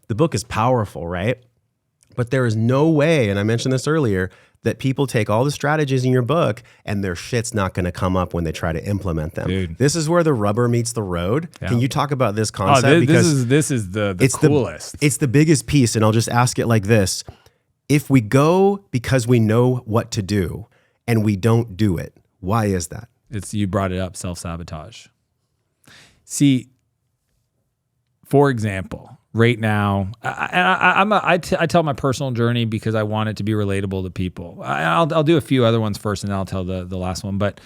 The book is powerful, right? But there is no way, and I mentioned this earlier, that people take all the strategies in your book and their shit's not going to come up when they try to implement them. Dude. This is where the rubber meets the road. Yeah. Can you talk about this concept? This is the coolest. It's the biggest piece, and I'll just ask it like this. If we go because we know what to do and we don't do it, why is that? You brought it up, self-sabotage. See, for example, right now, I tell my personal journey because I want it to be relatable to people. I'll do a few other ones first, and then I'll tell the last one. But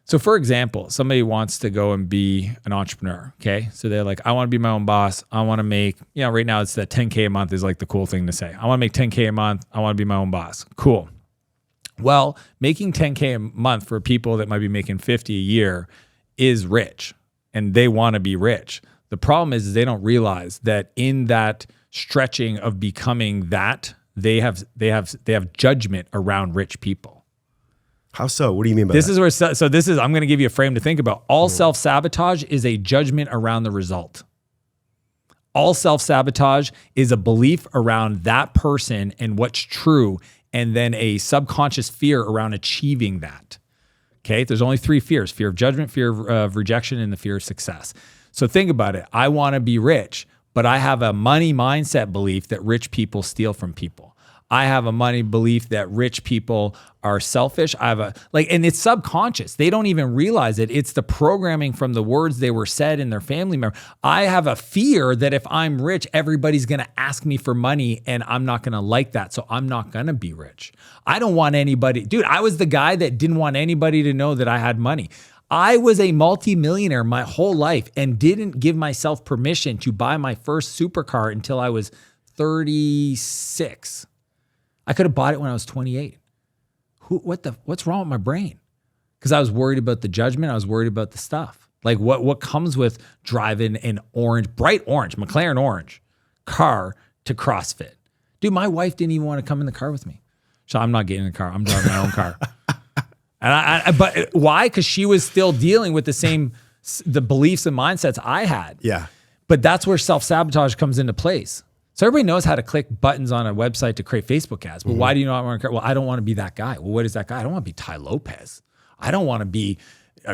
so, for example, somebody wants to go and be an entrepreneur. Okay, so they're like, I want to be my own boss. I want to make, right now it's that 10K a month is like the cool thing to say. I want to make 10K a month. I want to be my own boss. Cool. Well, making 10K a month for people that might be making 50 a year is rich, and they want to be rich. The problem is they don't realize that in that stretching of becoming that, they have judgment around rich people. How so? What do you mean by this? That? I'm going to give you a frame to think about. All self-sabotage is a judgment around the result. All self-sabotage is a belief around that person and what's true, and then a subconscious fear around achieving that. Okay, there's only 3 fears: fear of judgment, fear of rejection, and the fear of success. So think about it. I want to be rich, but I have a money mindset belief that rich people steal from people. I have a money belief that rich people are selfish. And it's subconscious. They don't even realize it. It's the programming from the words they were said in their family member. I have a fear that if I'm rich, everybody's going to ask me for money and I'm not going to like that. So I'm not going to be rich. I don't want anybody. Dude, I was the guy that didn't want anybody to know that I had money. I was a multimillionaire my whole life and didn't give myself permission to buy my first supercar until I was 36. I could have bought it when I was 28. What's wrong with my brain? Because I was worried about the judgment. I was worried about the stuff. Like what comes with driving an bright orange, McLaren orange car to CrossFit. Dude, my wife didn't even want to come in the car with me. So I'm not getting in the car. I'm driving my own car. But why? Because she was still dealing with the beliefs and mindsets I had. Yeah. But that's where self-sabotage comes into place. So everybody knows how to click buttons on a website to create Facebook ads. But why do you not want to? Well, I don't want to be that guy. Well, what is that guy? I don't want to be Ty Lopez. I don't want to be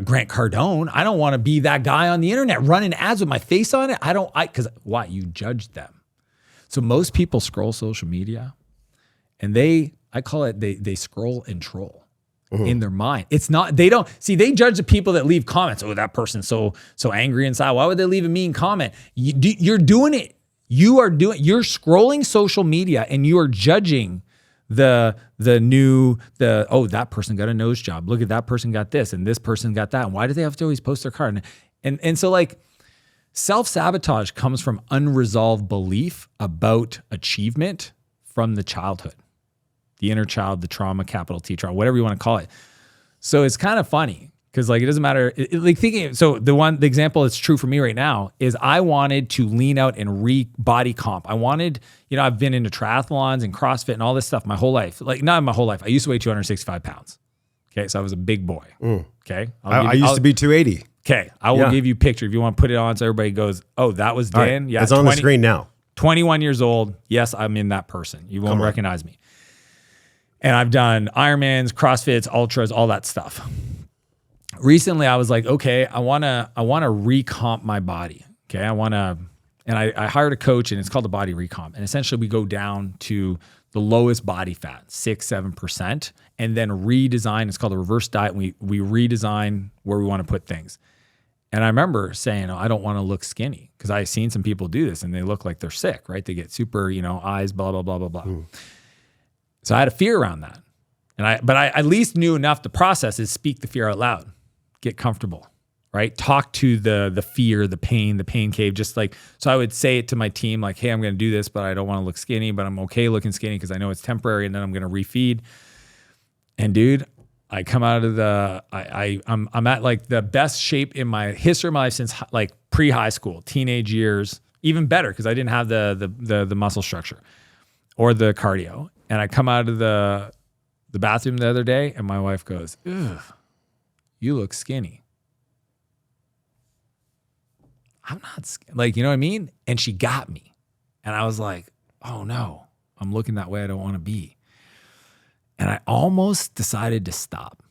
Grant Cardone. I don't want to be that guy on the internet running ads with my face on it. Because why? You judged them. So most people scroll social media and I call it, they scroll and troll. In their mind. It's not, they judge the people that leave comments. Oh, that person's so angry inside. Why would they leave a mean comment? You're doing it. You're scrolling social media and you are judging that person got a nose job. Look at that person got this and this person got that. And why do they have to always post their card? And so like self-sabotage comes from unresolved belief about achievement from the childhood. The inner child, the trauma, capital T trauma, whatever you want to call it. So it's kind of funny because like it doesn't matter. The example that's true for me right now is I wanted to lean out and body comp. I wanted, I've been into triathlons and CrossFit and all this stuff my whole life. Like not my whole life. I used to weigh 265 pounds. Okay, so I was a big boy. Okay, I used to be 280. Okay, I will give you a picture if you want to put it on so everybody goes, oh, that was Dan. Right. Yeah, it's on the screen now. 21 years old. Yes, I'm in that person. You won't recognize me. And I've done Ironmans, CrossFits, ultras, all that stuff. Recently, I was like, okay, I want to recomp my body. Okay, I hired a coach, and it's called the Body Recomp. And essentially, we go down to the lowest body fat, 6-7%, and then redesign. It's called a reverse diet. We redesign where we want to put things. And I remember saying, I don't want to look skinny because I've seen some people do this, and they look like they're sick, right? They get super, eyes, blah blah blah blah blah. So I had a fear around that. But I at least knew enough. The process is speak the fear out loud, get comfortable, right? Talk to the fear, the pain cave. Just like, so I would say it to my team, like, hey, I'm going to do this, but I don't want to look skinny, but I'm okay looking skinny because I know it's temporary. And then I'm going to refeed. And dude, I come out of I'm at like the best shape in my history of my life since like pre-high school, teenage years, even better because I didn't have the muscle structure or the cardio. And I come out of the bathroom the other day and my wife goes, ugh, you look skinny. I'm not skinny. Like, you know what I mean? And she got me. And I was like, oh no, I'm looking that way I don't want to be. And I almost decided to stop.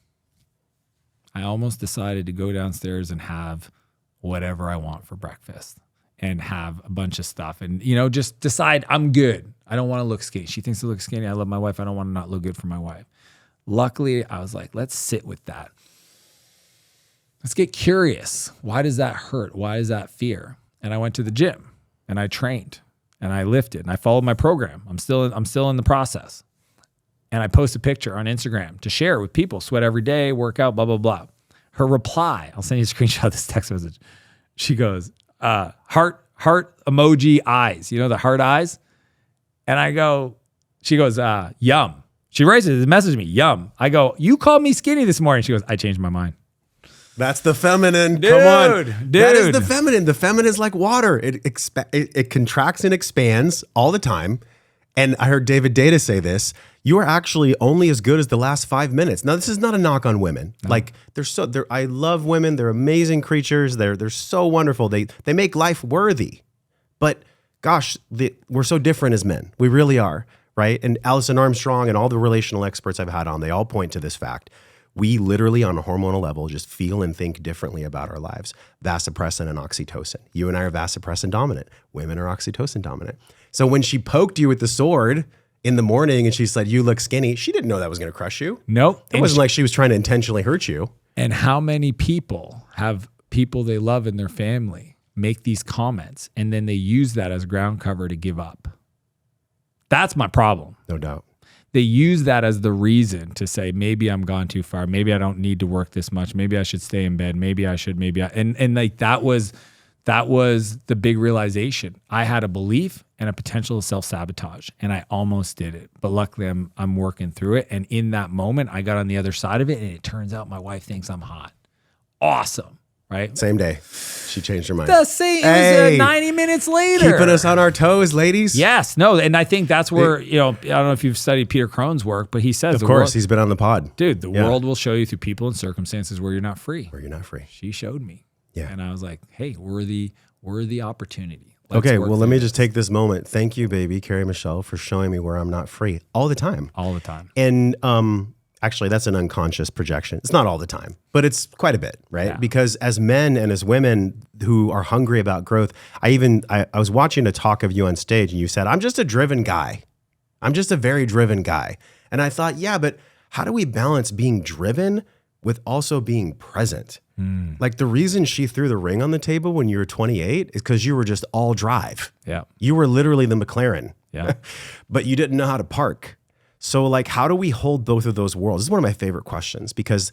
I almost decided to go downstairs and have whatever I want for breakfast and have a bunch of stuff and, just decide I'm good. I don't want to look skinny. She thinks I look skinny. I love my wife. I don't want to not look good for my wife. Luckily, I was like, let's sit with that. Let's get curious. Why does that hurt? Why is that fear? And I went to the gym and I trained and I lifted and I followed my program. I'm still in the process. And I post a picture on Instagram to share with people, sweat every day, work out, blah, blah, blah. Her reply, I'll send you a screenshot of this text message. She goes, heart emoji eyes, the heart eyes. And she goes, yum. She raises it, messaged me, yum. I go, you called me skinny this morning. She goes, I changed my mind. That's the feminine. Dude, Come on. dude. That is the feminine. The feminine is like water. It contracts and expands all the time. And I heard David Deida say this. You are actually only as good as the last 5 minutes. Now, this is not a knock on women. No. Like I love women. They're amazing creatures. They're so wonderful. They make life worthy. But gosh, we're so different as men. We really are, right? And Alison Armstrong and all the relational experts I've had on, they all point to this fact. We literally on a hormonal level just feel and think differently about our lives. Vasopressin and oxytocin. You and I are vasopressin dominant. Women are oxytocin dominant. So when she poked you with the sword in the morning and she said, you look skinny, she didn't know that was going to crush you. Nope. It wasn't like she was trying to intentionally hurt you. And how many people have people they love in their family make these comments and then they use that as ground cover to give up? That's my problem. No doubt. They use that as the reason to say, maybe I'm gone too far. Maybe I don't need to work this much. Maybe I should stay in bed. Maybe I should, and like that was the big realization. I had a belief and a potential of self-sabotage and I almost did it. But luckily I'm working through it. And in that moment, I got on the other side of it and it turns out my wife thinks I'm hot. Awesome. Right? Same day. She changed her mind. The same. It was 90 minutes later. Keeping us on our toes, ladies. Yes. No. And I think that's where, I don't know if you've studied Peter Crone's work, but he says, of course, he's been on the pod. Dude, the world will show you through people and circumstances where you're not free. Where you're not free. She showed me. Yeah. And I was like, hey, we're the opportunity. Okay, well, let me just take this moment. Thank you, baby, Carrie Michelle, for showing me where I'm not free all the time. All the time. And actually, that's an unconscious projection. It's not all the time, but it's quite a bit, right? Yeah. Because as men and as women who are hungry about growth, I was watching a talk of you on stage and you said, I'm just a driven guy. I'm just a very driven guy. And I thought, yeah, but how do we balance being driven with also being present? Like the reason she threw the ring on the table when you were 28 is because you were just all drive. Yeah. You were literally the McLaren. Yeah. But you didn't know how to park. So like, how do we hold both of those worlds? This is one of my favorite questions because,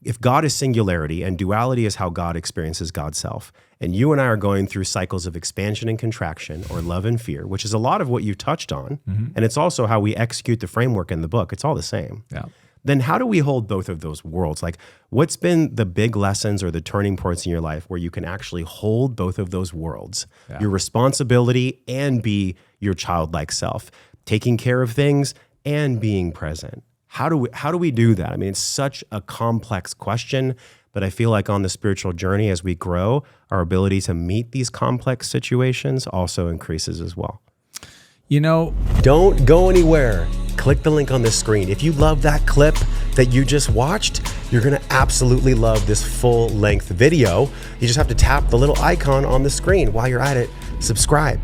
if God is singularity and duality is how God experiences God's self, and you and I are going through cycles of expansion and contraction or love and fear, which is a lot of what you touched on. Mm-hmm. And it's also how we execute the framework in the book. It's all the same. Yeah. Then how do we hold both of those worlds? Like what's been the big lessons or the turning points in your life where you can actually hold both of those worlds, your responsibility and be your childlike self, taking care of things and being present? How do we do that? I mean, it's such a complex question, but I feel like on the spiritual journey, as we grow, our ability to meet these complex situations also increases as well. Don't go anywhere. Click the link on this screen. If you love that clip that you just watched, you're going to absolutely love this full-length video. You just have to tap the little icon on the screen. While you're at it, subscribe.